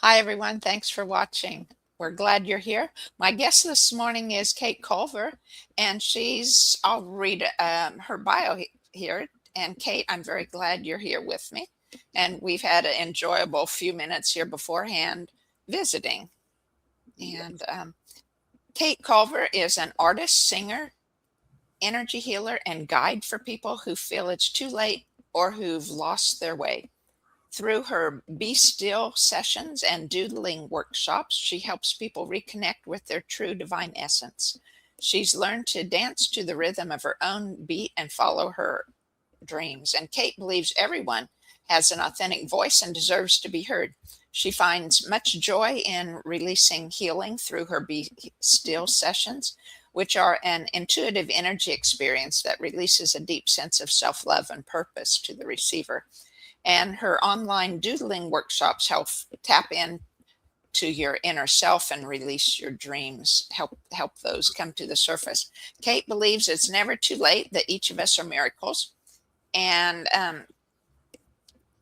Hi, everyone. Thanks for watching. We're glad you're here. My guest this morning is Kate Culver, and I'll read her bio here. And Kate, I'm very glad you're here with me. And we've had an enjoyable few minutes here beforehand visiting. And Kate Culver is an artist, singer, energy healer, and guide for people who feel it's too late or who've lost their way. Through her Be Still sessions and doodling workshops, she helps people reconnect with their true divine essence. She's learned to dance to the rhythm of her own beat and follow her dreams. And Kate believes everyone has an authentic voice and deserves to be heard. She finds much joy in releasing healing through her Be Still sessions, which are an intuitive energy experience that releases a deep sense of self love and purpose to the receiver. And her online doodling workshops help tap in to your inner self and release your dreams, help those come to the surface. Kate believes it's never too late, that each of us are miracles. And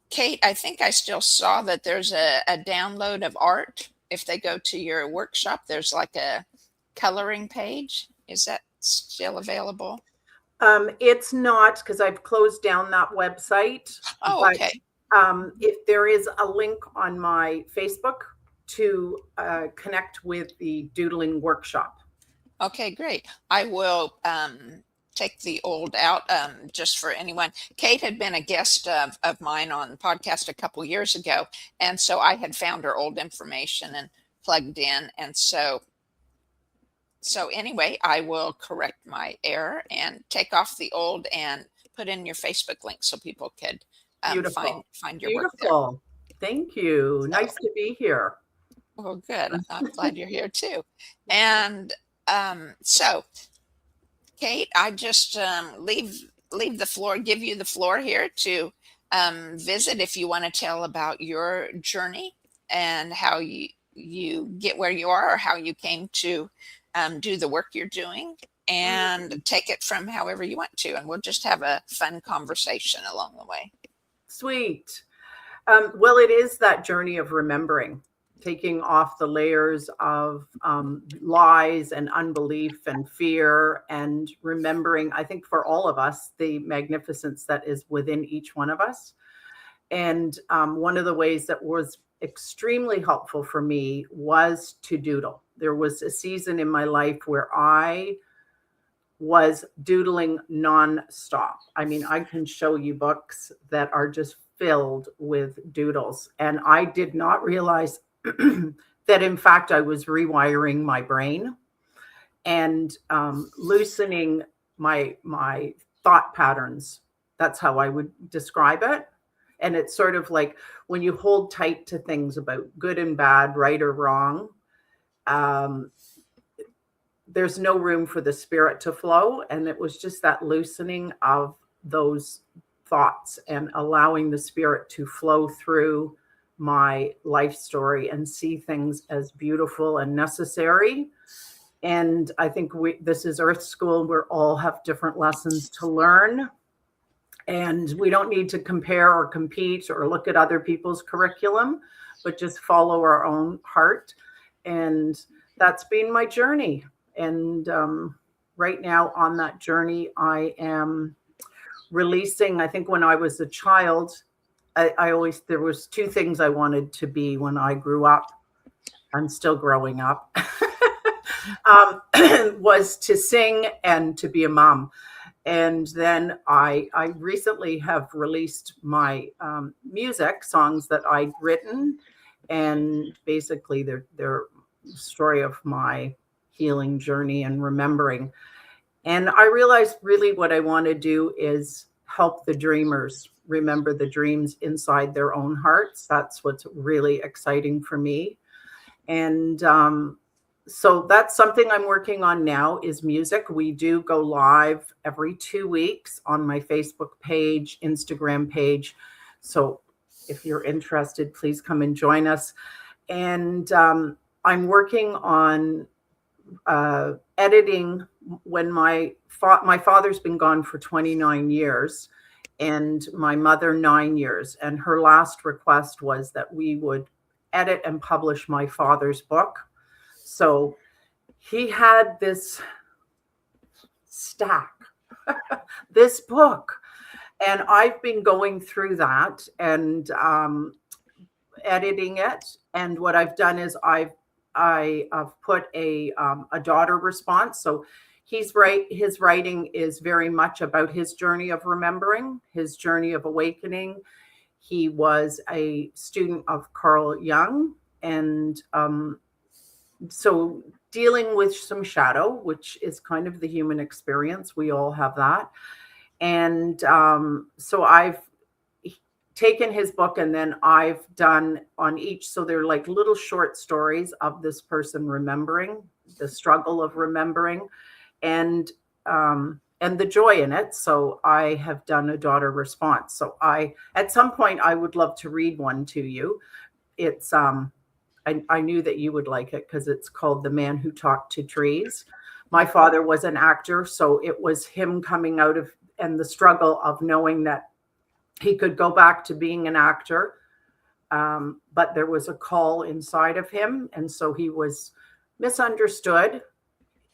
Kate, I think I still saw that there's a download of art. If they go to your workshop, there's like a coloring page. Is that still available? It's not, because I've closed down that website, Oh, but okay. if there is a link on my Facebook to connect with the doodling workshop. Okay, great. I will take the old out just for anyone. Kate had been a guest of mine on the podcast a couple years ago, and so I had found her old information and plugged in. And so anyway, I will correct my error and take off the old and put in your Facebook link so people could Beautiful. find your work there. Beautiful. Thank you. So, Nice to be here. well, good. I'm glad you're here too. And so Kate, I just leave the floor, give you the floor here to visit if you want to tell about your journey and how you get where you are or how you came to do the work you're doing, and take it from however you want to. And we'll just have a fun conversation along the way. Sweet. Well, it is that journey of remembering, taking off the layers of lies and unbelief and fear, and remembering, I think, for all of us, the magnificence that is within each one of us. And one of the ways that was extremely helpful for me was to doodle. There was a season in my life where I was doodling nonstop. I mean, I can show you books that are just filled with doodles. And I did not realize that, in fact, I was rewiring my brain and loosening my thought patterns. That's how I would describe it. And it's sort of like when you hold tight to things about good and bad, right or wrong, um, there's no room for the spirit to flow. And it was just that loosening of those thoughts and allowing the spirit to flow through my life story and see things as beautiful and necessary. And I think this is Earth School. We all have different lessons to learn. And we don't need to compare or compete or look at other people's curriculum, but just follow our own heart. And that's been my journey. And right now on that journey, I am releasing. I think when I was a child, there was two things I wanted to be when I grew up. I'm still growing up. Was to sing and to be a mom. And then I recently have released my music songs that I'd written, and basically they're story of my healing journey and remembering. And I realized really what I want to do is help the dreamers remember the dreams inside their own hearts. That's what's really exciting for me. And so that's something I'm working on now is music. We do go live every 2 weeks on my Facebook page, Instagram page. So if you're interested, please come and join us. And I'm working on editing. When my father's been gone for 29 years and my mother 9 years. And her last request was that we would edit and publish my father's book. So he had this stack, this book, and I've been going through that and editing it. And what I've done is I've put a daughter response. So his writing is very much about his journey of remembering, his journey of awakening. He was a student of Carl Jung, and so dealing with some shadow, which is kind of the human experience. We all have that. And so I've taken his book, and then I've done on each. So they're like little short stories of this person remembering the struggle of remembering, and the joy in it. So I have done a daughter response. So at some point, I would love to read one to you. It's I knew that you would like it because it's called The Man Who Talked to Trees. My father was an actor, so it was him coming out of, and the struggle of knowing that he could go back to being an actor, but there was a call inside of him, and so he was misunderstood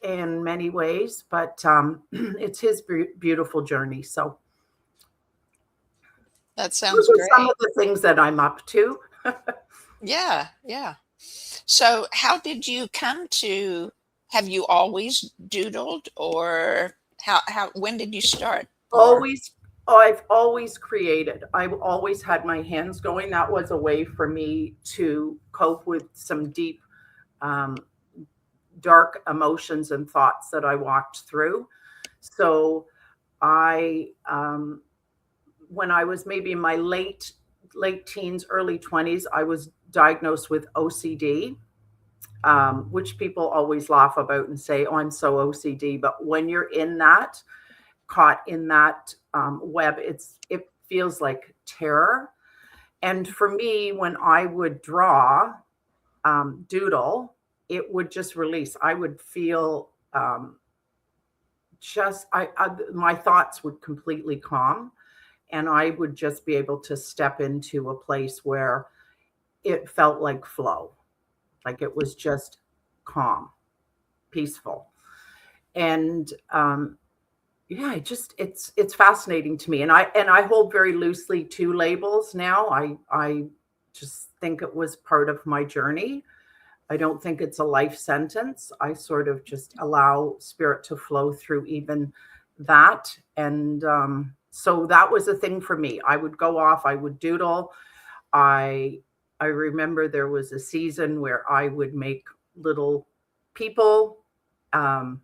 in many ways, but it's his beautiful journey. So That those sounds are some great. of the things that I'm up to. Yeah, yeah. So how did you come to, have you always doodled, or how when did you start? Or Always, I've always created. I've always had my hands going. That was a way for me to cope with some deep, um, dark emotions and thoughts that I walked through. So I, when I was maybe in my late teens, early 20s, I was diagnosed with OCD, which people always laugh about and say, "Oh, I'm so OCD." But when you're in that, caught in that web, it feels like terror. And for me, when I would draw, doodle, it would just release. I would feel just my thoughts would completely calm, and I would just be able to step into a place where it felt like flow, like it was just calm, peaceful. And yeah, it's fascinating to me, and I hold very loosely to labels now. I just think it was part of my journey. I don't think it's a life sentence. I sort of just allow spirit to flow through even that. And so that was a thing for me. I would go off, I would doodle. I remember there was a season where I would make little people, um,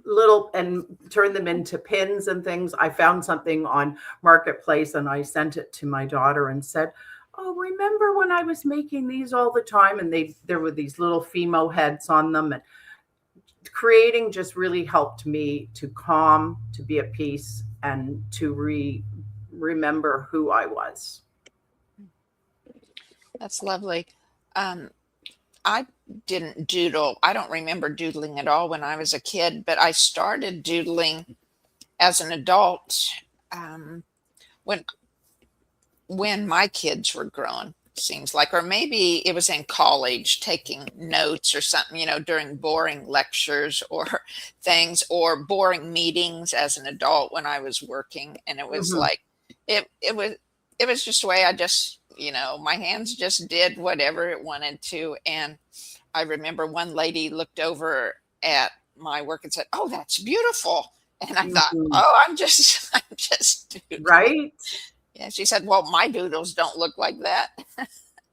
little, and turn them into pins and things. I found something on Marketplace, and I sent it to my daughter and said, "Oh, remember when I was making these all the time?" And there were these little Fimo heads on them, and creating just really helped me to calm, to be at peace, and to remember who I was. that's lovely. Um, I didn't doodle. I don't remember doodling at all when I was a kid, but I started doodling as an adult, um, when my kids were grown, seems like, or maybe it was in college taking notes or something, during boring lectures or things, or boring meetings as an adult when I was working. And it was Mhm. like, it was just the way I just, my hands just did whatever it wanted to. And I remember one lady looked over at my work and said, "Oh, that's beautiful." And I thought, Mhm. "Oh, I'm just, I'm just doodling." Right? Yeah, she said, "Well, my doodles don't look like that."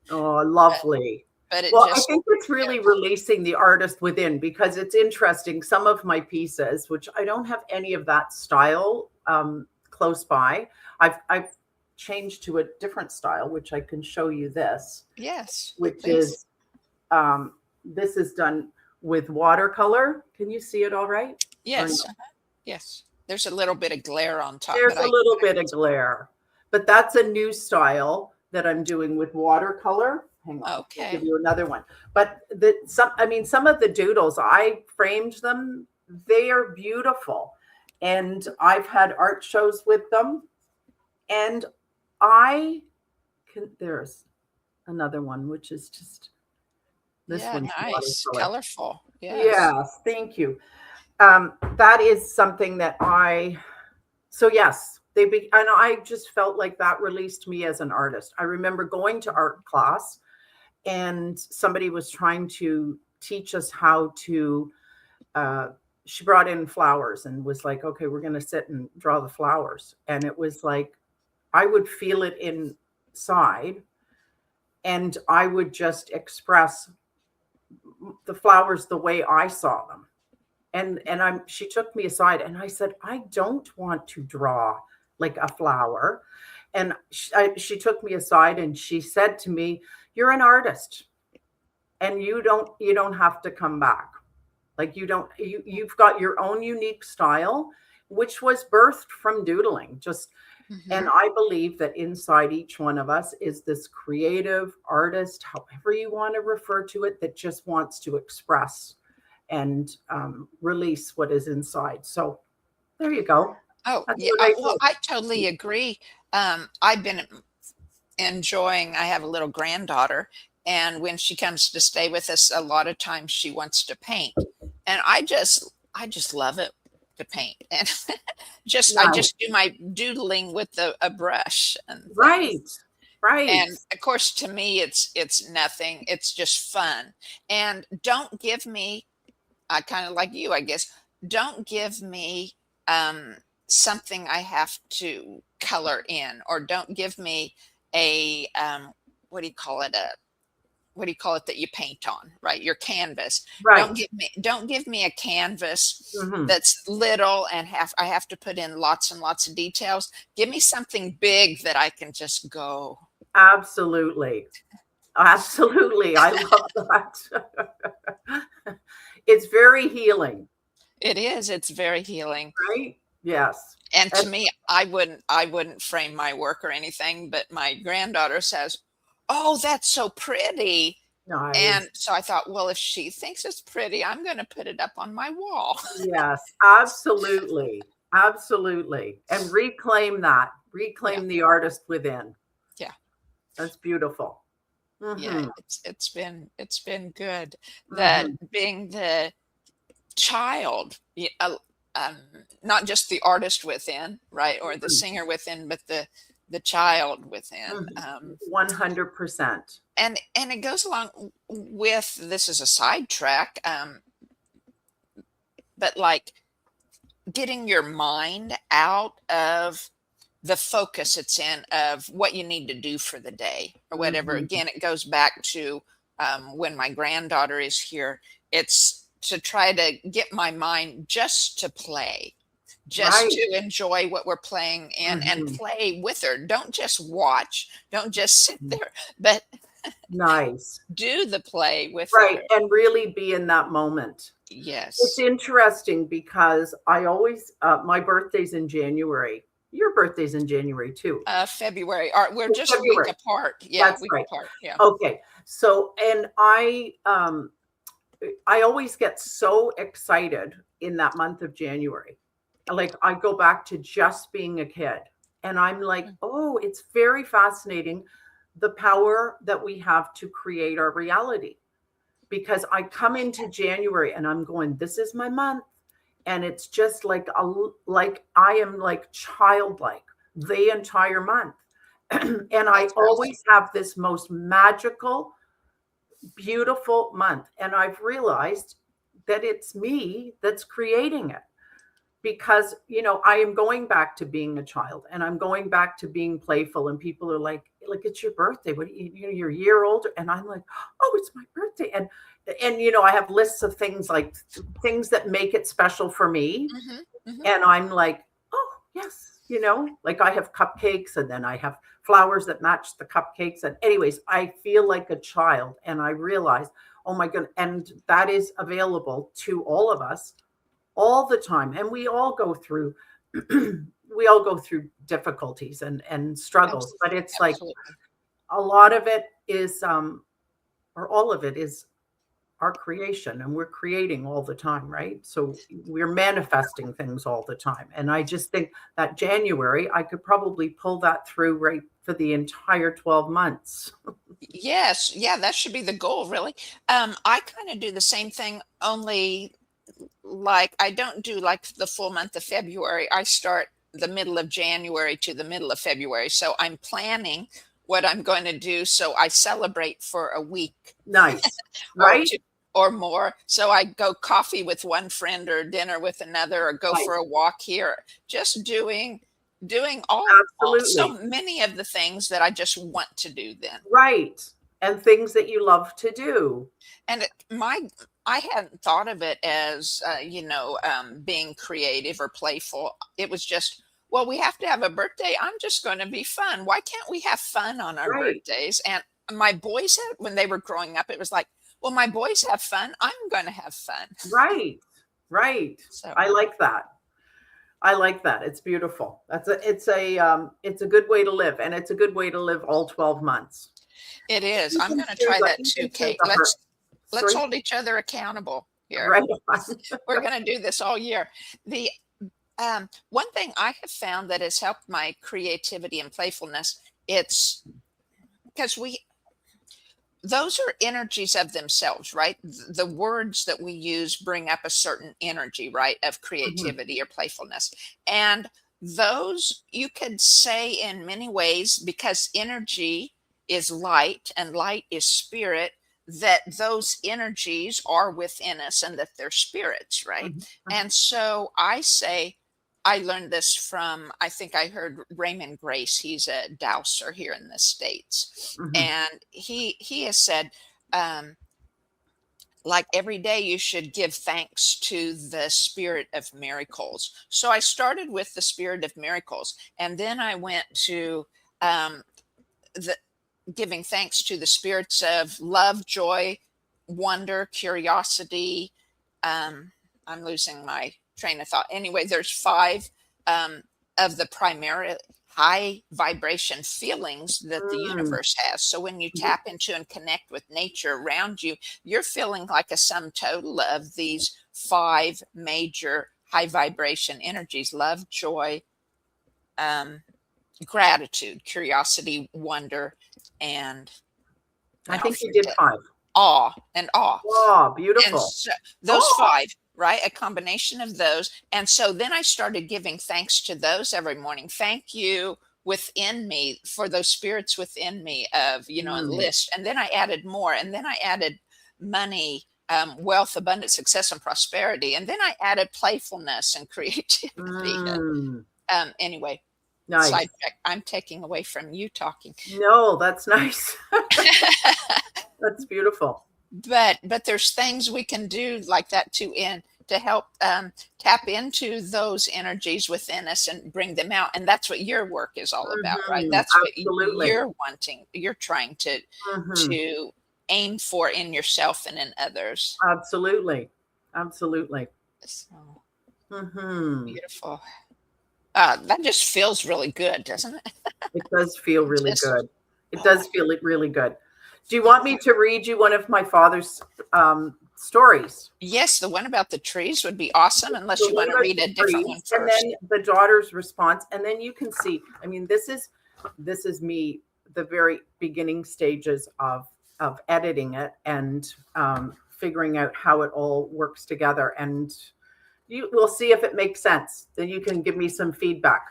Oh, But lovely. it Well, I just, think it's really releasing the artist within, because it's interesting. Some of my pieces, which I don't have any of that style close by, I've changed to a different style, which I can show you this, yes, which please. is this is done with watercolor. Can you see it all right? Or no? Yes, yes. There's a little bit of glare on top, but There's a I little bit can of glare, but that's a new style that I'm doing with watercolor. Hang on, I'll give okay. you another one. But some of the doodles, I framed them. They are beautiful, and I've had art shows with them. And I can there's another one, which is just this Yeah, one's nice. watercolor. Colorful. Yes. Yes, thank you. That is something that so yes, and I just felt like that released me as an artist. I remember going to art class and somebody was trying to teach us how to, uh, she brought in flowers and was like, okay, we're going to sit and draw the flowers. And it was like, I would feel it inside and I would just express the flowers the way I saw them. And she took me aside and I said, I don't want to draw like a flower. And she took me aside and she said to me, you're an artist and you don't have to come back. Like you've got your own unique style, which was birthed from doodling. Just Hmm. and I believe that inside each one of us is this creative artist, however you want to refer to it, that just wants to express and release what is inside. So there you go. Oh, That's yeah. what I Well, did. I totally agree. I've been enjoying, I have a little granddaughter, and when she comes to stay with us, a lot of times she wants to paint. And I just love it to paint. And I Nice. just do my doodling with a brush and things. Right. Right. And of course, to me, it's nothing. It's just fun. And don't give me, I kind of like you, I guess, don't give me um, something I have to color in, or don't give me a what do you call it? What do you call it that you paint on, right? Your canvas. Right. Don't give me a canvas Hmm. that's little and I have to put in lots and lots of details. Give me something big that I can just go. Absolutely. Absolutely. I love that. It's very healing, It is. It's very healing. right? Yes. And And to me, I wouldn't frame my work or anything, but my granddaughter says, "Oh, that's so pretty." nice. And so I thought, well, if she thinks it's pretty, I'm going to put it up on my wall. Yes, absolutely. Absolutely. And reclaim that. Yeah. Reclaim the artist within. Yeah. That's beautiful. Yeah, Hmm. it's been good. That Hmm. being the child, um, not just the artist within, right, or the singer within, but the child within. 100%. And it goes along with, this is a sidetrack, but like getting your mind out of the focus it's in of what you need to do for the day or whatever. Mhm. Again, it goes back to when my granddaughter is here, it's to try to get my mind just to play, just Right. to enjoy what we're playing in and Mhm. play with her. Don't just watch, don't just sit there, but Nice. do the play with Right, her. and really be in that moment. It's Yes. interesting because I always my birthday's in January. Your birthday's in January too. February. We're In just a week February. apart. Yeah, a That's week right. apart. Yeah. Okay. So, and I always get so excited in that month of January. Like I go back to just being a kid and I'm like, Mm. "Oh, it's very fascinating the power that we have to create our reality." Because I come into January and I'm going, "This is my month." And it's just like I am like childlike the entire month. And I That's awesome. always have this most magical, beautiful month. And I've realized that it's me that's creating it because, I am going back to being a child and I'm going back to being playful. And people are like, it's your birthday. What you're a year older. And I'm like, oh, it's my birthday. And I have lists of things like things that make it special for me. Hmm. Hmm. And I'm like, oh, yes, like I have cupcakes and then I have flowers that match the cupcakes. And, anyways, I feel like a child. And I realize, oh my God. And that is available to all of us all the time. And we all go through. We all go through difficulties and struggles, but it's like Absolutely. a lot of it is or all of it is our creation, and we're creating all the time, right? So we're manifesting things all the time. And I just think that January, I could probably pull that through right for the entire 12 months. Yes, yeah, that should be the goal, really. I kind of do the same thing, only like I don't do like the full month of February. I start the middle of January to the middle of February. So I'm planning what I'm going to do. So I celebrate for a week Nice, or right? two or more. So I go coffee with one friend or dinner with another or go for Nice. a walk here, just doing all so Absolutely. many of the things that I just want to do then. Right. And things that you love to do. And I hadn't thought of it as, being creative or playful. It was just, well, we have to have a birthday. I'm just going to be fun. Why can't we have fun on our Right. birthdays? And my boys had, when they were growing up, it was like, well, my boys have fun. I'm going to have fun. Right. Right. So I like that. I like that. It's beautiful. It's a good way to live, and it's a good way to live all 12 months. it is. I'm Even going to through try the that too, even through Kate. the hurt. Let's Sorry. hold each other accountable here. Right on. We're going to do this all year. The one thing I have found that has helped my creativity and playfulness, it's because those are energies of themselves, right? The words that we use bring up a certain energy, right, of Mhm. creativity or playfulness. And those you could say in many ways, because energy is light and light is spirit, that those energies are within us and that they're spirits, right? Mhm. Mhm. And so I say, I learned this from, I think I heard Raymond Grace. He's a dowser here in the States. Mhm. And he has said, um, like every day you should give thanks to the spirit of miracles. So I started with the spirit of miracles, and then I went to um, the giving thanks to the spirits of love, joy, wonder, curiosity. Um, I'm losing my train of thought. Anyway, there's five um, of the primary high vibration feelings that the Mm. universe has. So when you tap into and connect with nature around you, you're feeling like a sum total of these five major high vibration energies: love, joy, um, gratitude, curiosity, wonder, and I now I think you did forget, 5. awe. Oh, And beautiful. so those Oh. five, right? A combination of those. And so then I started giving thanks to those every morning. Thank you within me for those spirits within me of, a Mm. list. And then I added more. And then I added money, wealth, abundance, success, and prosperity. And then I added playfulness and creativity. Mm. Anyway, Nice. sidetrack. I'm taking away from you talking. No, that's nice. That's beautiful. But there's things we can do like that to help tap into those energies within us and bring them out, and that's what your work is all about, right? Mhm. That's what Absolutely. you're wanting, you're trying Mhm. to aim for in yourself and in others. Absolutely. Absolutely. So Mhm. beautiful. That just feels really good, doesn't it? It does feel It really just good. It oh does feel really good. Do you want me to read you one of my father's stories? yes, the one about the trees would be awesome, unless The you one want to about read the a different one trees, and first. then the daughter's response, and then you can see. I mean, this is me, the very beginning stages of editing it and figuring out how it all works together, and you will see if it makes sense. Then you can give me some feedback.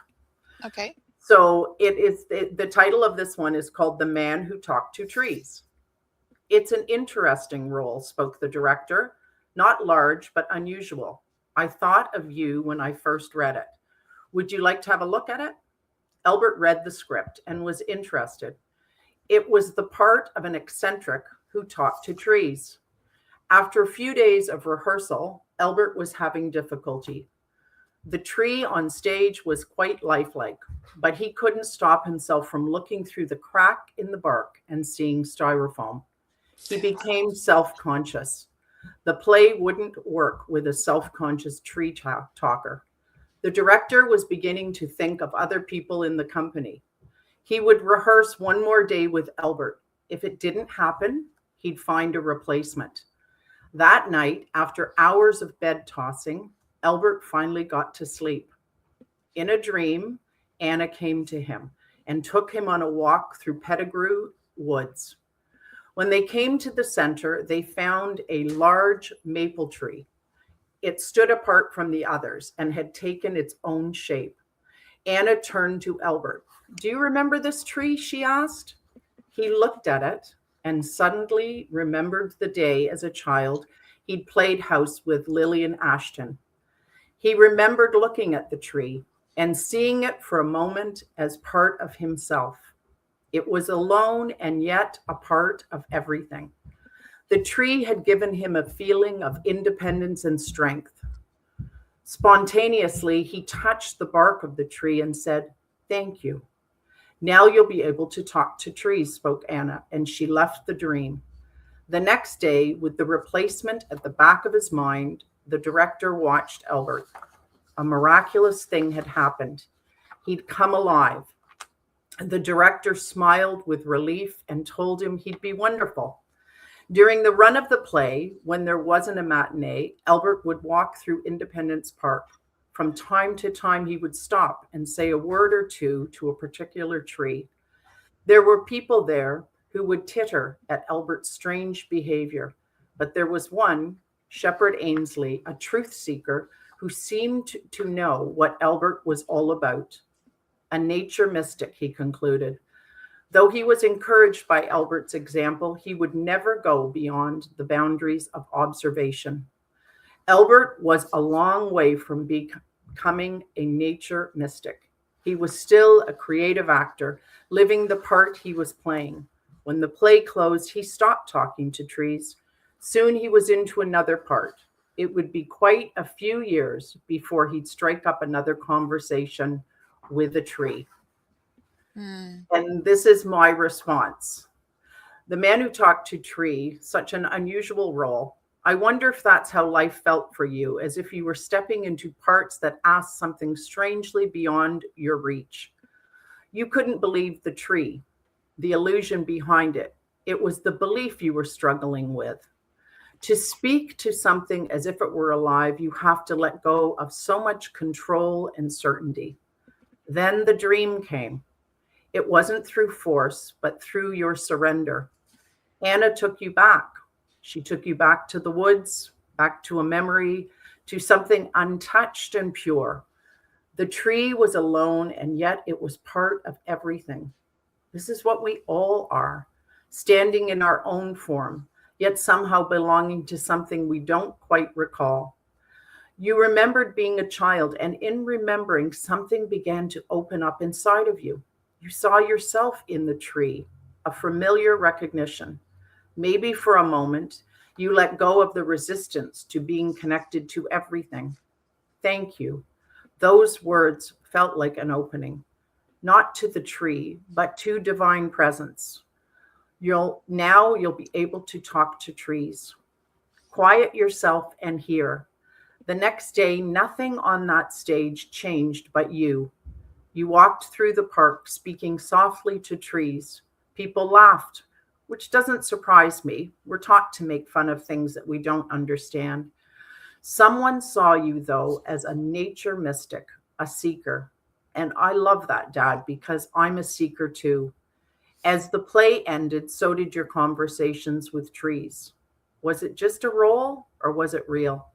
Okay. So the title of this one is called "The Man Who Talked to Trees." It's an interesting role, spoke the director. Not large, but unusual. I thought of you when I first read it. Would you like to have a look at it? Albert read the script and was interested. It was the part of an eccentric who talked to trees. After a few days of rehearsal, Albert was having difficulty. The tree on stage was quite lifelike, but he couldn't stop himself from looking through the crack in the bark and seeing styrofoam. He became self conscious. The play wouldn't work with a self conscious tree talker. The director was beginning to think of other people in the company. He would rehearse one more day with Albert. If it didn't happen, he'd find a replacement. That night, after hours of bed tossing, Albert finally got to sleep. In a dream, Anna came to him and took him on a walk through Pettigrew Woods. When they came to the center, they found a large maple tree. It stood apart from the others and had taken its own shape. Anna turned to Albert. Do you remember this tree? She asked. He looked at it and suddenly remembered the day as a child he'd played house with Lillian Ashton. He remembered looking at the tree and seeing it for a moment as part of himself. It was alone and yet a part of everything. The tree had given him a feeling of independence and strength. Spontaneously, he touched the bark of the tree and said, "Thank you. Now you'll be able to talk to trees," spoke Anna, and she left the dream. The next day, with the replacement at the back of his mind, the director watched Albert. A miraculous thing had happened. He'd come alive. The director smiled with relief and told him he'd be wonderful. During the run of the play, when there wasn't a matinee, Albert would walk through Independence Park. From time to time, he would stop and say a word or two to a particular tree. There were people there who would titter at Albert's strange behavior, but there was one, Shepherd Ainsley, a truth seeker, who seemed to know what Albert was all about. A nature mystic, he concluded. Though he was encouraged by Albert's example, he would never go beyond the boundaries of observation. Albert was a long way from becoming a nature mystic. He was still a creative actor, living the part he was playing. When the play closed, he stopped talking to trees. Soon he was into another part. It would be quite a few years before he'd strike up another conversation with a tree. And this is my response. The man who talked to tree, such an unusual role. I wonder if that's how life felt for you, as if you were stepping into parts that asked something strangely beyond your reach. You couldn't believe the tree, the illusion behind it. It was the belief you were struggling with. To speak to something as if it were alive, you have to let go of so much control and certainty. Then the dream came. It wasn't through force, but through your surrender. Anna took you back. She took you back to the woods, back to a memory, to something untouched and pure. The tree was alone, and yet it was part of everything. This is what we all are, standing in our own form, yet somehow belonging to something we don't quite recall. You remembered being a child, and in remembering, something began to open up inside of you. You saw yourself in the tree, a familiar recognition. Maybe for a moment, you let go of the resistance to being connected to everything. Thank you. Those words felt like an opening, not to the tree, but to divine presence. You'll be able to talk to trees. Quiet yourself and hear. The next day, nothing on that stage changed but you. You walked through the park speaking softly to trees. People laughed, which doesn't surprise me. We're taught to make fun of things that we don't understand. Someone saw you, though, as a nature mystic, a seeker. And I love that, Dad, because I'm a seeker too. As the play ended, so did your conversations with trees. Was it just a role or was it real?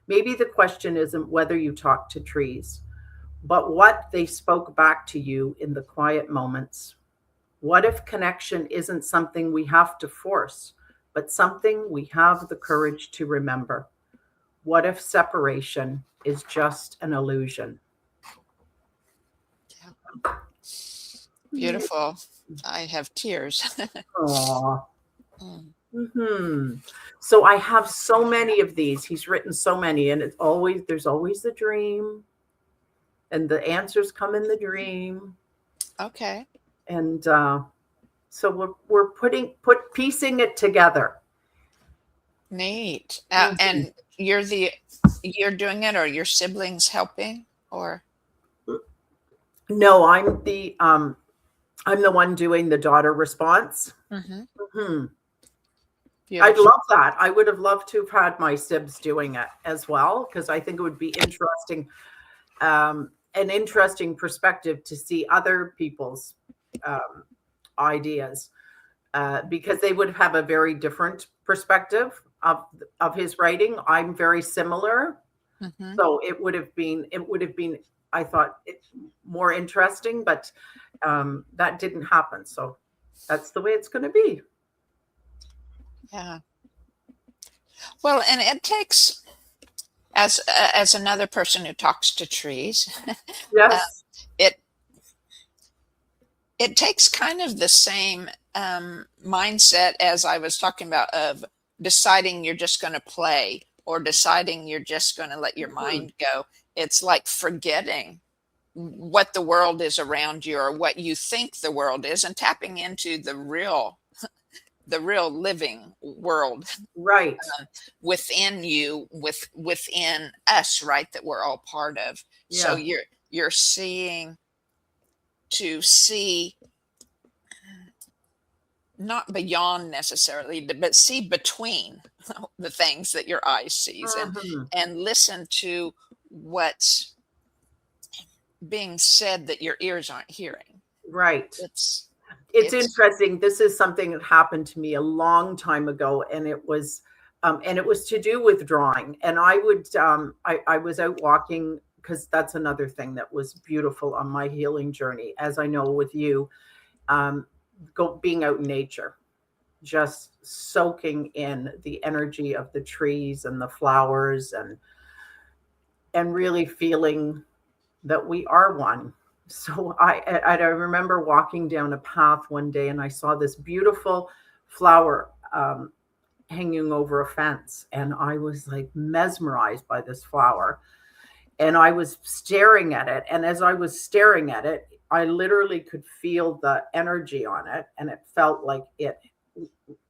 Maybe the question isn't whether you talk to trees, but what they spoke back to you in the quiet moments. What if connection isn't something we have to force, but something we have the courage to remember? What if separation is just an illusion? Yeah. Beautiful. I have tears. Aww. Mm. Mm-hmm. So I have so many of these. He's written so many, and there's always the dream, and the answers come in the dream. Okay. And so we're piecing it together. Neat. Mhm. And you're doing it, or your siblings helping, or? No, I'm the one doing the daughter response. Mm-hmm. Hmm. I'd Beautiful. love that. I would have loved to have had my sibs doing it as well, because I think it would be interesting, an interesting perspective to see other people's um, ideas, because they would have a very different perspective of his writing. I'm very similar, Hmm. so it would have been I thought more interesting, but that didn't happen. So that's the way it's going to be. Yeah. Well, and it takes, as another person who talks to trees, uh, Yes. it it takes kind of the same mindset as I was talking about, of deciding you're just going to play, or deciding you're just going to let your Mhm. mind go. It's like forgetting what the world is around you, or what you think the world is, and tapping into the real living world Right. within you, within us, right, that we're all part of. So Yeah. you're seeing, to see, not beyond necessarily, but see between the things that your eyes sees, Mhm. and listen to what's being said that your ears aren't hearing. Right. it's It's it's interesting. This is something that happened to me a long time ago, and it was to do with drawing. And I was out walking, because that's another thing that was beautiful on my healing journey, as I know with you, um, being out in nature, just soaking in the energy of the trees and the flowers, and really feeling that we are one. So I remember walking down a path one day, and I saw this beautiful flower, hanging over a fence, and I was like mesmerized by this flower, and I was staring at it, and as I was staring at it, I literally could feel the energy on it, and it felt like it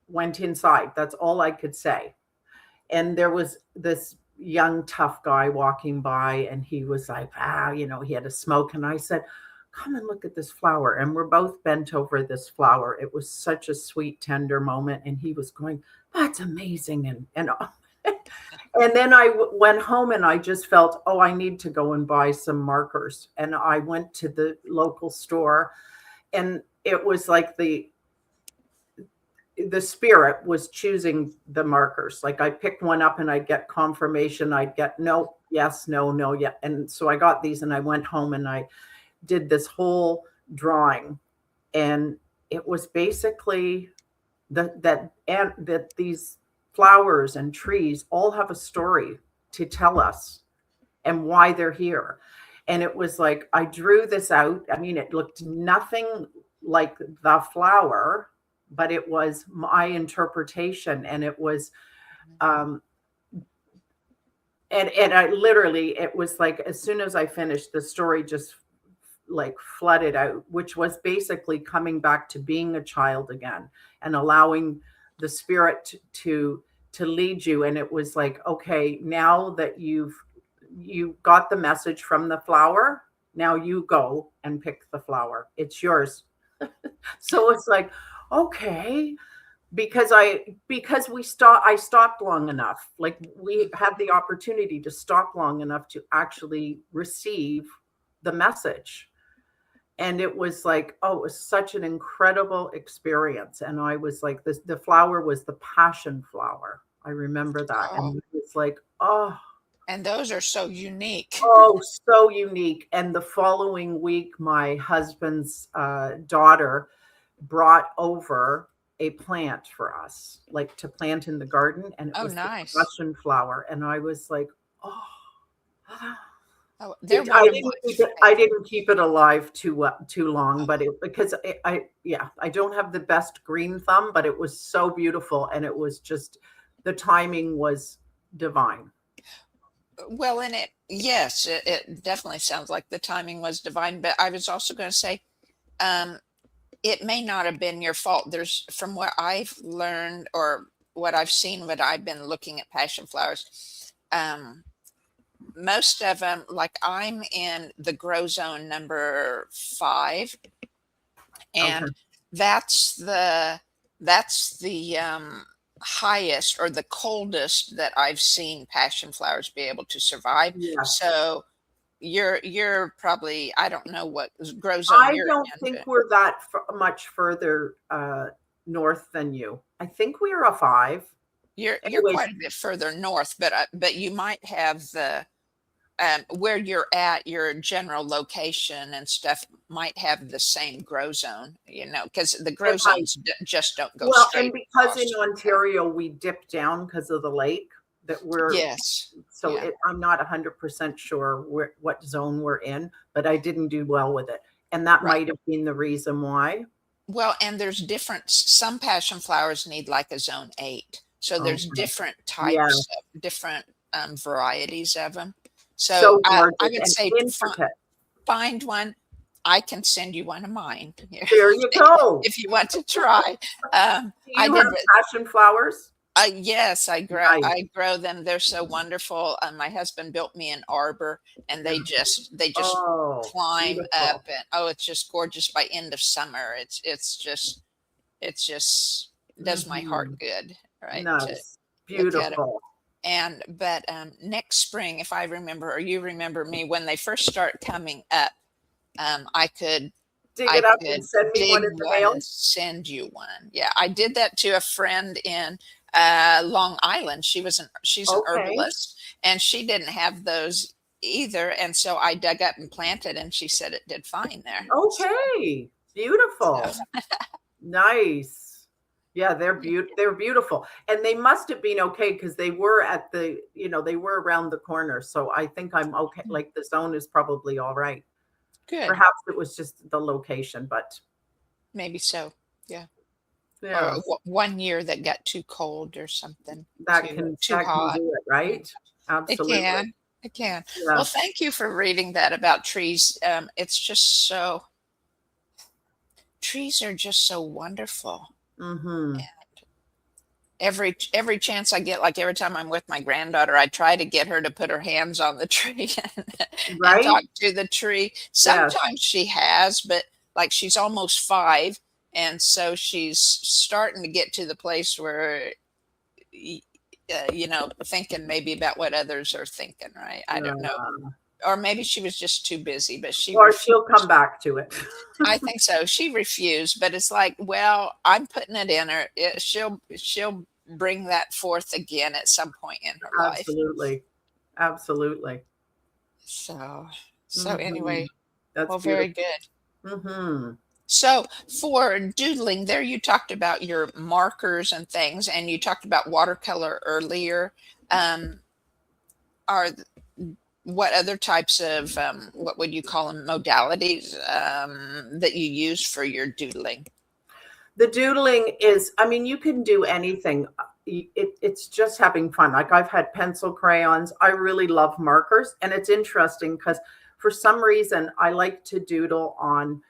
went inside. That's all I could say. And there was this young tough guy walking by, and he was like, he had a smoke, and I said, come and look at this flower. And we're both bent over this flower. It was such a sweet, tender moment, and he was going, that's amazing. And then went home, and I just felt, oh, I need to go and buy some markers. And I went to the local store, and it was like the spirit was choosing the markers. Like I picked one up, and I'd get confirmation. I'd get no, yes, no, no, yeah. And so I got these, and I went home, and I did this whole drawing. And it was basically that these flowers and trees all have a story to tell us, and why they're here. And it was like I drew this out. I mean, it looked nothing like the flower, but it was my interpretation, and it was um and I literally, it was like as soon as I finished, the story just like flooded out, which was basically coming back to being a child again, and allowing the spirit to lead you. And it was like, okay, now that you got the message from the flower, now you go and pick the flower, it's yours. So it's like, okay, because I stopped long enough, like we had the opportunity to stop long enough to actually receive the message. And it was like, oh, it was such an incredible experience. And I was like, this the flower was the passion flower. I remember that. Oh, And it was like, oh, and those are so unique. oh, so unique. And the following week, my husband's daughter brought over a plant for us, like to plant in the garden. And it Oh, was the nice. passion flower. And I was like, oh, Oh, they're I one of my didn't keep it. I favorite. didn't keep it alive too long, but because yeah, I don't have the best green thumb, but it was so beautiful, and it was just the timing was divine. Well, and yes, it definitely sounds like the timing was divine. But I was also going to say, um, it may not have been your fault. There's, from what I've learned, or what I've seen, what I've been looking at passion flowers, most of them, like I'm in the grow zone number 5, Okay. and that's the that's the highest or the coldest that I've seen passion flowers be able to survive. Yes. So you're probably, I don't know what grow zone I you're don't in, think but we're that much further north than you. I think we're a 5. you're Anyways, quite a bit further north, but you might have the where you're at, your general location and stuff might have the same grow zone, because the grow it might. zones just don't go Well, and straight because in across. Ontario we dip down because of the lake that we're Yes. so Yeah. I'm not 100% sure what zone we're in, but I didn't do well with it. And that Right. might have been the reason why. Well, and there's different, some passion flowers need like a zone 8. So there's Okay. different Yeah. types of different varieties of them. So So I gorgeous would and say intricate. find one. I can send you one of mine There you go. if you want to try. Do I you did. have passion flowers? Yes, Nice. I grow them. They're so wonderful. My husband built me an arbor, and they just Oh, climb up, beautiful. and oh, it's just gorgeous. By end of summer, it's just does my heart Hmm. good, right? To Nice. look at them. Beautiful. And but next spring, if I remember or you remember me, when they first start coming up, um, I could Dig I it up and could send me one dig in the one mail. and send you one. Yeah, I did that to a friend in Long Island. She's an Okay. herbalist, and she didn't have those either. And so I dug up and planted, and she said it did fine there. Okay. So, Beautiful. Nice. Yeah, they're beautiful. And they must have been okay because they were they were around the corner. So I think I'm okay. Like the zone is probably all right. good, Perhaps it was just the location, but maybe so. Yeah, or yeah, one year that got too cold or something, that can too that can hot. do it, Yeah, right? it Absolutely. can. It can. Well, Yes. thank you for reading that about trees. It's just so trees are just so wonderful. Mm-hmm. Every chance I get, like every time I'm with my granddaughter, I try to get her to put her hands on the tree and Right? talk to the tree. Yes. Sometimes she has, but like she's almost 5, and so she's starting to get to the place where thinking maybe about what others are thinking, right? I don't know. Uh, Or maybe she was just too busy, but she or she'll come refused. back to it. I think so. She refused, but it's like, well, I'm putting it in her. She'll bring that forth again at some point in her life. Absolutely. Absolutely. So Hmm. anyway, That's well, very beautiful. good. Hmm. So for doodling, there you talked about your markers and things, and you talked about watercolor earlier. Um, are what other types of what would you call them, modalities that you use for your doodling? The doodling is, I mean, you can do anything. It's just having fun. Like I've had pencil crayons. I really love markers. And it's interesting because for some reason I like to doodle on,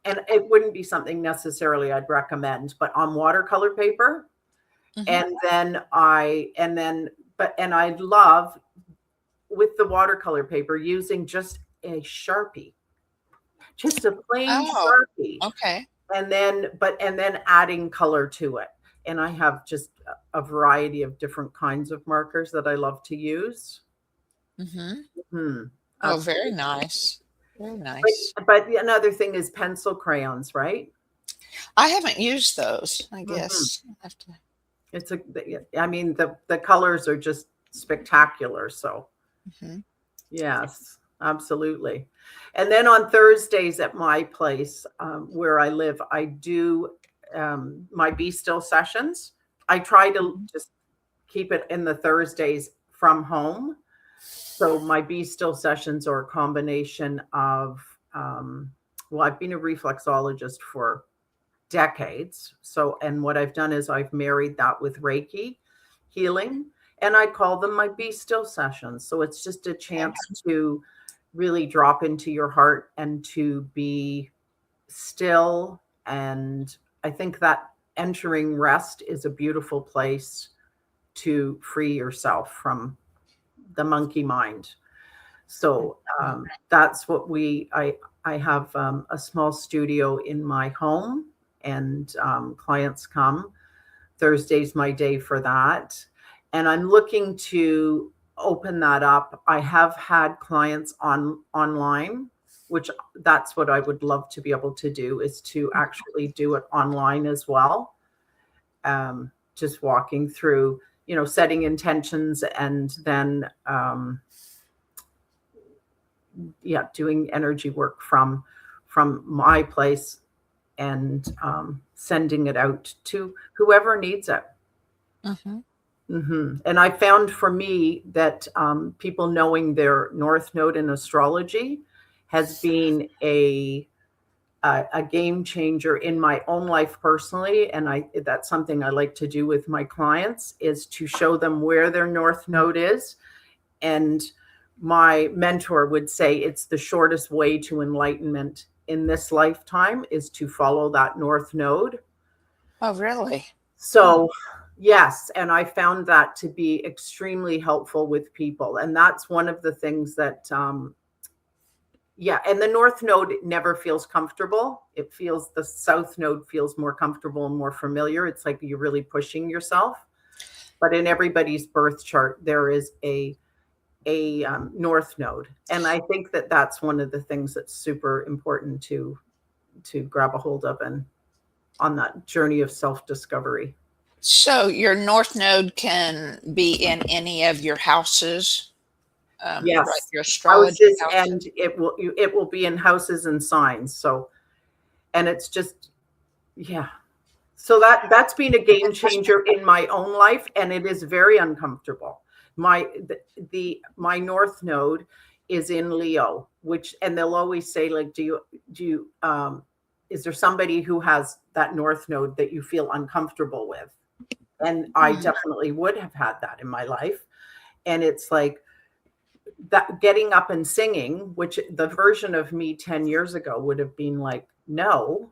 and it wouldn't be something necessarily I'd recommend, but on watercolor paper. Hmm. And I love with the watercolor paper using just a Sharpie, just a plain Oh, Sharpie, okay. and then adding color to it. And I have just a variety of different kinds of markers that I love to use. Hmm. Hmm, Oh, very absolutely. nice. Very nice. But another thing is pencil crayons, right? I haven't used those, I Hmm. guess. I have to. It's a, I mean, the colors are just spectacular. So Hmm. yes, absolutely. And then on Thursdays at my place where I live, I do my Be Still sessions. I try to just keep it in the Thursdays from home. So my Be Still sessions are a combination of, well, I've been a reflexologist for decades. So, and what I've done is I've married that with Reiki healing, and I call them my Be Still sessions. So it's just a Okay. chance to really drop into your heart and to be still. And I think that entering rest is a beautiful place to free yourself from the monkey mind. So that's what I have a small studio in my home, and clients come Thursday's my day for that. And I'm looking to open that up. I have had clients online, which that's what I would love to be able to do, is to actually do it online as well. Just walking through, setting intentions, and then doing energy work from my place, and sending it out to whoever needs it. Mm-hmm. And I found for me that people knowing their North Node in astrology has been a game changer in my own life personally, and that's something I like to do with my clients, is to show them where their North Node is. And my mentor would say it's the shortest way to enlightenment in this lifetime is to follow that North Node. Oh, really? So, yes, and I found that to be extremely helpful with people. And that's one of the things that, and the North Node never feels comfortable. The South Node feels more comfortable and more familiar. It's like you're really pushing yourself. But in everybody's birth chart, there is a North Node. And I think that that's one of the things that's super important to grab a hold of, and on that journey of self-discovery. So your North Node can be in any of your houses, Yes, right? Your astrology houses, houses. and it will be in houses and signs. So, and it's just, yeah. So that's been a game changer in my own life, and it is very uncomfortable. My North Node is in Leo, and they'll always say, like, do you is there somebody who has that North Node that you feel uncomfortable with? And I definitely would have had that in my life. And it's like that, getting up and singing, which the version of me 10 years ago would have been like, no.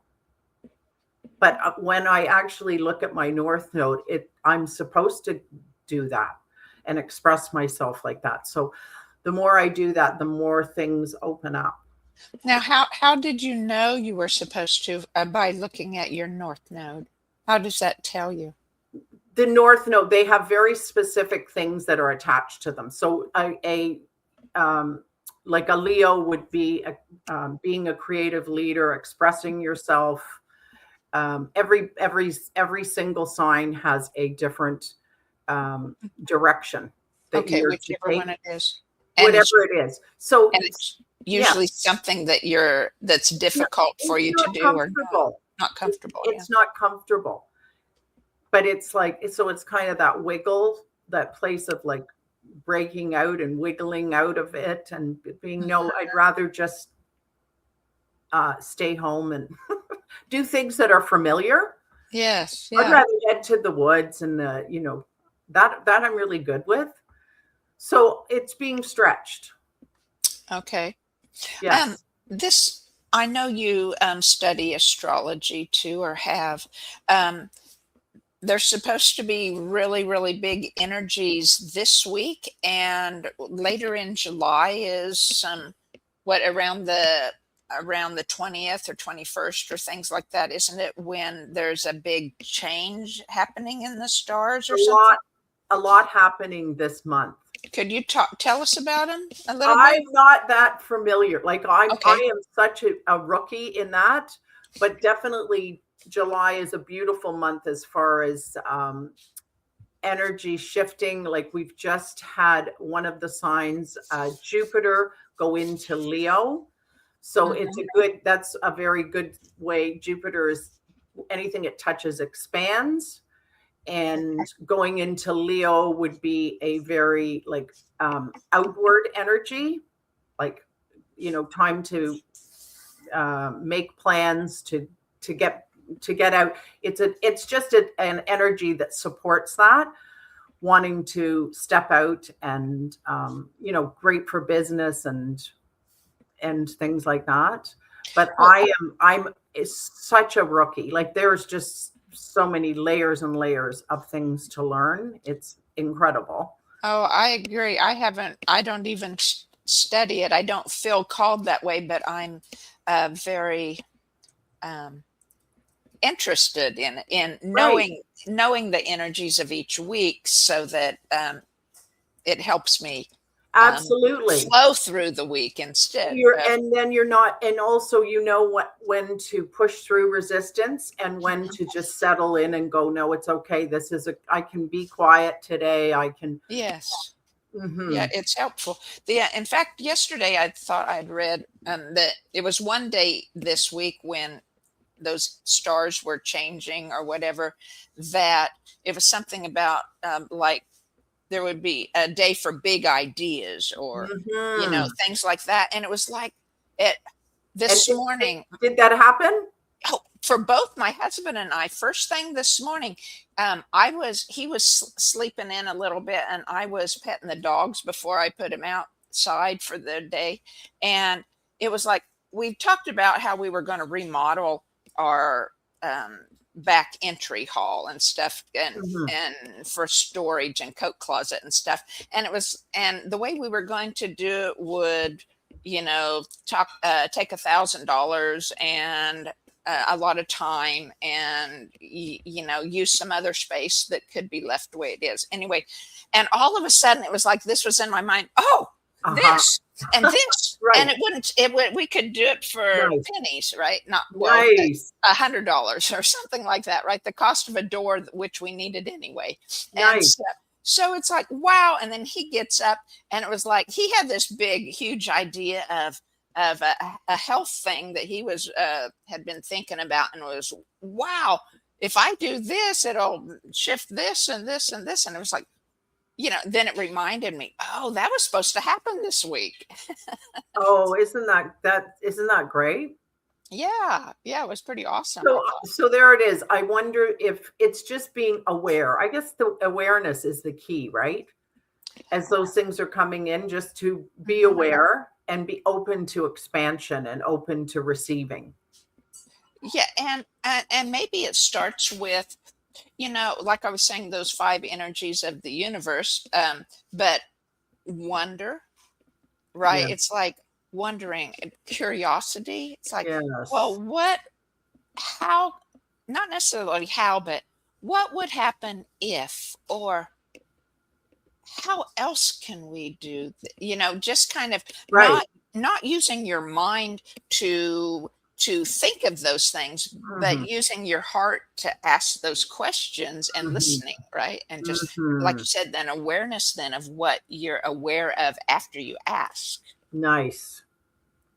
But when I actually look at my North Node, I'm supposed to do that and express myself like that. So the more I do that, the more things open up. Now, how did you know you were supposed to, by looking at your North Node? How does that tell you? The North Node, they have very specific things that are attached to them. So like a Leo would be being a creative leader, expressing yourself. Every single sign has a different direction that Okay, you're to whichever take, one it is. whatever it is. So, And it's yeah, usually something that's difficult for you it's to not do or comfortable. not comfortable. It's not comfortable. But it's like, so it's kind of that wiggle, that place of like breaking out and wiggling out of it, and being, no, I'd rather just stay home and do things that are familiar. Yes, I'd yeah. rather head to the woods and that I'm really good with. So it's being stretched. Okay. Yes. I know you study astrology too, or have. Um, there's supposed to be really, really big energies this week, and later in July is around the 20th or 21st or things like that, isn't it? When there's a big change happening in the stars or something. A lot happening this month. Could you tell us about them a little bit? I'm not that familiar. Like I Okay. am such a rookie in that, but definitely July is a beautiful month as far as energy shifting. Like we've just had one of the signs, Jupiter, go into Leo. So that's a very good way. Jupiter is, anything it touches expands. And going into Leo would be a very like outward energy, like, time to make plans to get out. It's just an energy that supports that, wanting to step out, and great for business and things like that. But I'm such a rookie. Like there's just so many layers and layers of things to learn. It's incredible. Oh, I agree. I don't even study it. I don't feel called that way, but I'm very, um, interested in Right. knowing the energies of each week, so that it helps me um, Absolutely. flow through the week instead You're of. and then you're not, and also you know what, when to push through resistance and when to just settle in and go, no, it's okay. This is a, I can be quiet today. I can. Yes. Yeah, Hmm. it's helpful. In fact, yesterday I thought I'd read that it was one day this week when those stars were changing or whatever, that it was something about like there would be a day for big ideas, or Hmm. things like that. And it was like it And this morning. did that happen? Oh, for both my husband and I, first thing this morning, he was sleeping in a little bit, and I was petting the dogs before I put him outside for the day. And it was like, we talked about how we were going to remodel our um, back entry hall and stuff, Hmm. and for storage and coat closet and stuff. And the way we were going to do it would, take $1,000 and a lot of time, and use some other space that could be left the way it is anyway. And all of a sudden it was like this was in my mind. Oh, Uh-huh. this and this, and Right. we could do it for Nice. pennies, right? Not, well, Nice. $100 or something like that, right? The cost of a door, which we needed anyway. And Nice. so it's like, wow. And then he gets up, and it was like he had this big huge idea of a health thing that he was had been thinking about, and was, wow, if I do this, it'll shift this and this and this. And it was like, then it reminded me, oh, that was supposed to happen this week. Oh, isn't that great? Yeah, yeah, it was pretty awesome, I So, thought. so there it is. I wonder if it's just being aware. I guess the awareness is the key, right? As those things are coming in, just to be Mhm. aware and be open to expansion and open to receiving. Yeah, and maybe it starts with, like I was saying, those five energies of the universe, but wonder, right? Yeah. It's like wondering, curiosity. It's like, Yes. well, how, not necessarily how, but what would happen if, or how else can we do, just kind of Right. not using your mind to think of those things, but Hmm. using your heart to ask those questions, and Hmm. listening, right? And just, like Hmm. you said, then awareness then of what you're aware of after you ask. Nice.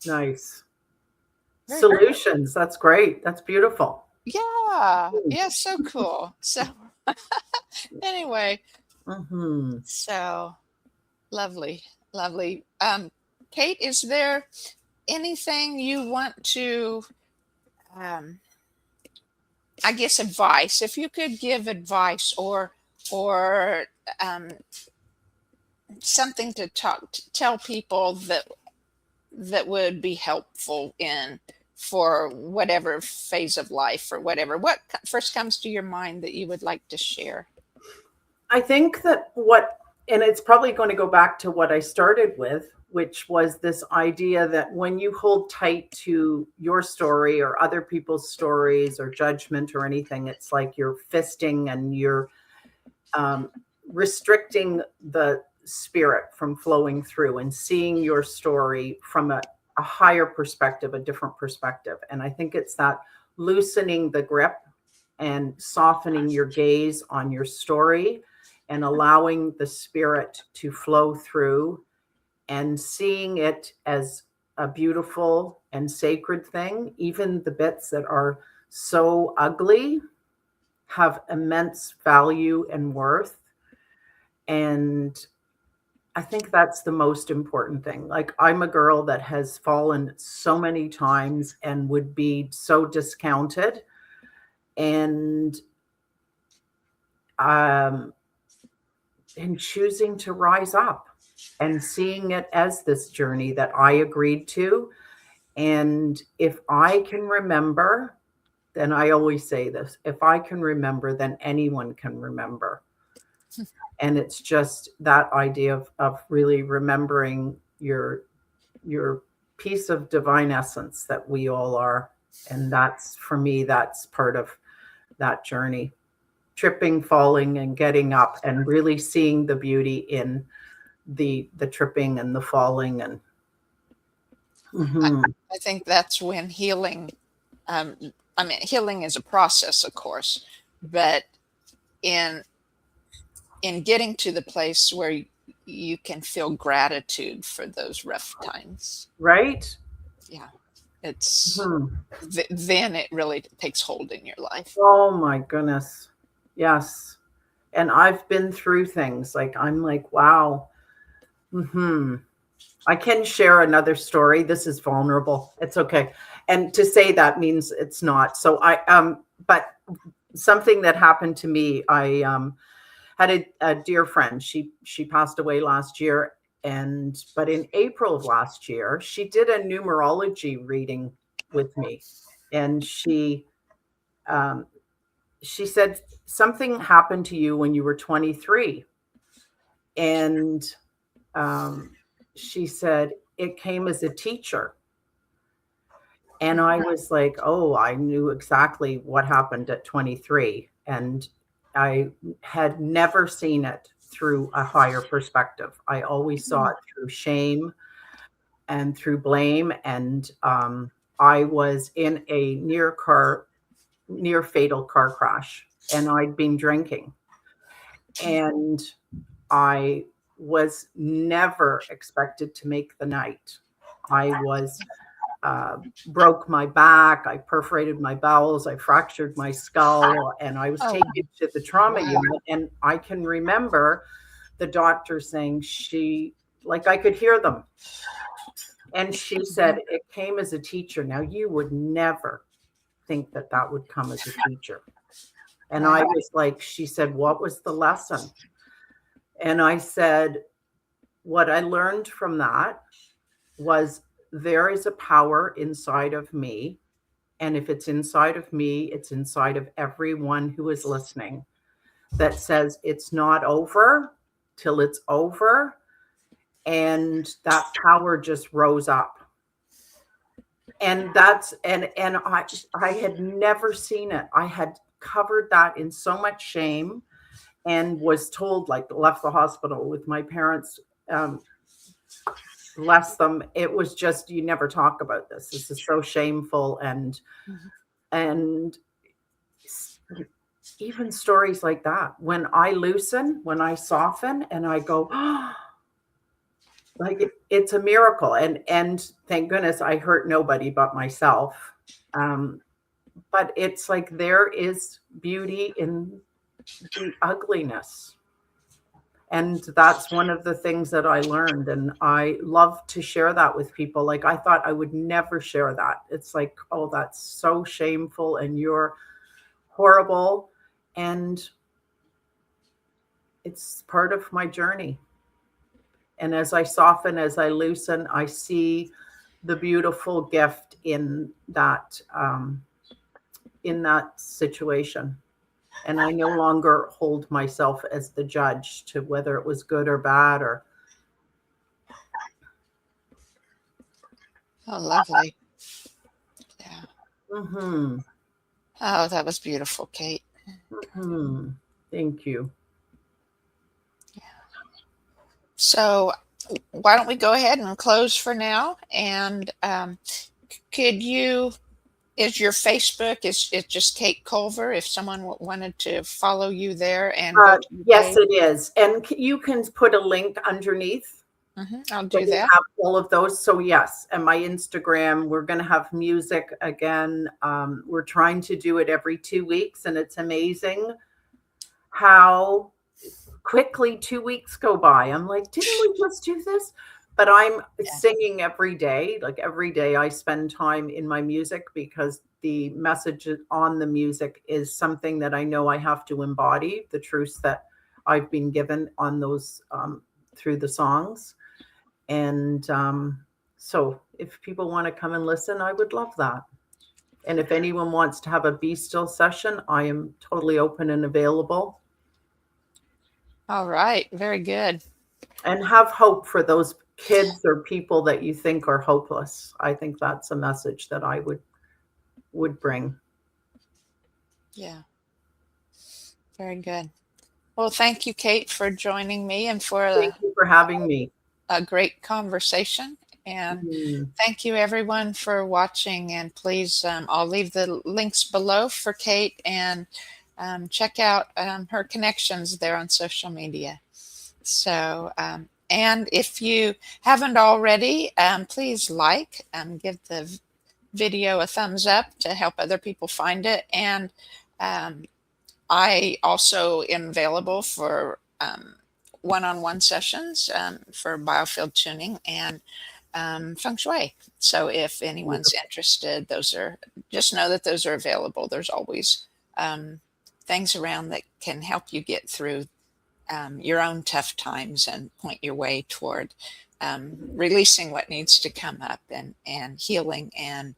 Nice. Very cool. Solutions. That's great. That's beautiful. Yeah, yeah, so cool. So anyway, Mm-hmm. so lovely, lovely. Kate, is there anything you want to, um, I guess, advice? If you could give advice, or um, something to tell people that would be helpful in, for whatever phase of life or whatever, what first comes to your mind that you would like to share? I think that what, and it's probably going to go back to what I started with, which was this idea that when you hold tight to your story or other people's stories or judgment or anything, it's like you're fisting and you're um, restricting the spirit from flowing through and seeing your story from a higher perspective, a different perspective. And I think it's that loosening the grip and softening your gaze on your story and allowing the spirit to flow through and seeing it as a beautiful and sacred thing. Even the bits that are so ugly have immense value and worth. And I think that's the most important thing. Like, I'm a girl that has fallen so many times and would be so discounted. And um, and choosing to rise up and seeing it as this journey that I agreed to. And if I can remember, then I always say this, if I can remember, then anyone can remember. And it's just that idea of really remembering your piece of divine essence that we all are. And that's, for me, that's part of that journey. Tripping, falling, and getting up, and really seeing the beauty in the tripping and the falling. And I, mhm. I think that's when healing, um, I mean, healing is a process, of course, but in getting to the place where you can feel gratitude for those rough times, Right. yeah, it's Mhm. then it really takes hold in your life. Oh my goodness. Yes. And I've been through things like, I'm like, wow. Hmm. I can share another story. This is vulnerable. It's okay. And to say that means it's not. So but something that happened to me, I had a dear friend. She passed away last year. And but in April of last year, she did a numerology reading with me. And um, she said something happened to you when you were 23. And um, she said it came as a teacher. And I was like, oh, I knew exactly what happened at 23. And I had never seen it through a higher perspective. I always saw it through shame and through blame. And I was in a near fatal car crash, and I'd been drinking. And I was never expected to make the night. I was broke my back, I perforated my bowels, I fractured my skull, and I was Oh, taken to the trauma wow. unit. And I can remember the doctor saying, like I could hear them. And she said, it came as a teacher. Now, you would never think that that would come as a teacher. And I Right. was like, she said, what was the lesson? And I said, what I learned from that was there is a power inside of me. And if it's inside of me, it's inside of everyone who is listening, that says it's not over till it's over. And that power just rose up. And that's and I had never seen it. I had covered that in so much shame, and was told, like, left the hospital with my parents, um, bless them. It was just, you never talk about this. This is so shameful. And even stories like that, when I loosen, when I soften, and I go, oh, like it's a miracle. And thank goodness I hurt nobody but myself. Um, but it's like there is beauty in the ugliness. And that's one of the things that I learned. And I love to share that with people. Like, I thought I would never share that. It's like, oh, that's so shameful and you're horrible. And it's part of my journey. And as I soften, as I loosen, I see the beautiful gift in that situation. And I no longer hold myself as the judge to whether it was good or bad. Or Oh, lovely. Yeah. mm-hmm, Oh, that was beautiful, Kate. mm-hmm. Thank you. So, why don't we go ahead and close for now? And could you, is your Facebook, is it just Kate Culver? If someone wanted to follow you there and go to the Yes, page, it is. And you can put a link underneath I'll that do you that. have all of those. So yes, and my Instagram, we're going to have music again. We're trying to do it every 2 weeks, and it's amazing how quickly 2 weeks go by. I'm like, didn't we just do this? But I'm Yeah. singing every day. Like, every day I spend time in my music, because the message on the music is something that I know I have to embody, the truths that I've been given on those, through the songs. And so if people want to come and listen, I would love that. And if anyone wants to have a Be Still session, I am totally open and available. All right. Very good. And have hope for those kids or people that you think are hopeless. I think that's a message that I would would bring. Yeah. Very good. Well, thank you, Kate, for joining me and for Thank you for having me. a great conversation. And Mm, thank you, everyone, for watching. And please, I'll leave the links below for Kate, and check out her connections there on social media. So, and if you haven't already, please like, give the video a thumbs up to help other people find it. And um, I also am available for one-on-one sessions for biofield tuning and feng shui. So if anyone's beautiful. interested, those are, just know that those are available. There's always things around that can help you get through your own tough times and point your way toward releasing what needs to come up, and healing, and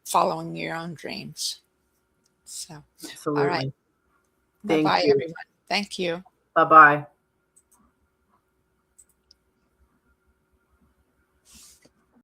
following your own dreams. So, all right. Absolutely. Bye Thank bye, you. everyone. Thank you. Bye bye.